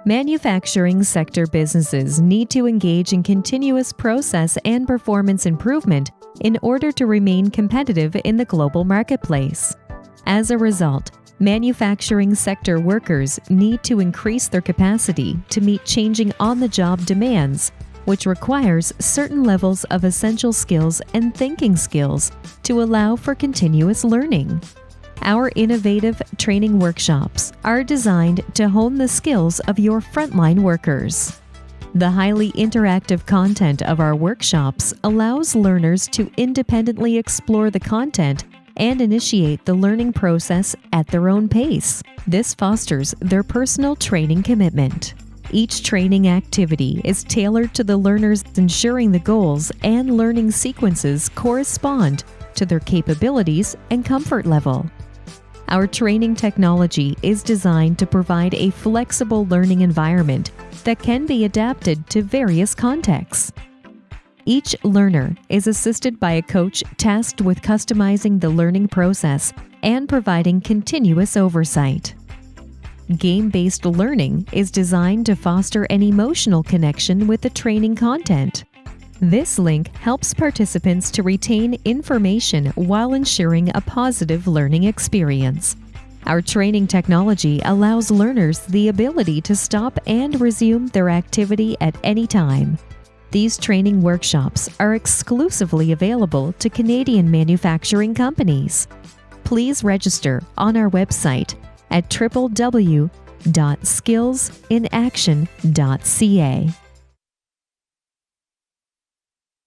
Manufacturing sector businesses need to engage in continuous process and performance improvement in order to remain competitive in the global marketplace. As a result, manufacturing sector workers need to increase their capacity to meet changing on-the-job demands, which requires certain levels of essential skills and thinking skills to allow for continuous learning. Our innovative training workshops are designed to hone the skills of your frontline workers. The highly interactive content of our workshops allows learners to independently explore the content and initiate the learning process at their own pace. This fosters their personal training commitment. Each training activity is tailored to the learners, ensuring the goals and learning sequences correspond to their capabilities and comfort level. Our training technology is designed to provide a flexible learning environment that can be adapted to various contexts. Each learner is assisted by a coach tasked with customizing the learning process and providing continuous oversight. Game-based learning is designed to foster an emotional connection with the training content. This link helps participants to retain information while ensuring a positive learning experience. Our training technology allows learners the ability to stop and resume their activity at any time. These training workshops are exclusively available to Canadian manufacturing companies. Please register on our website at www.skillsinaction.ca.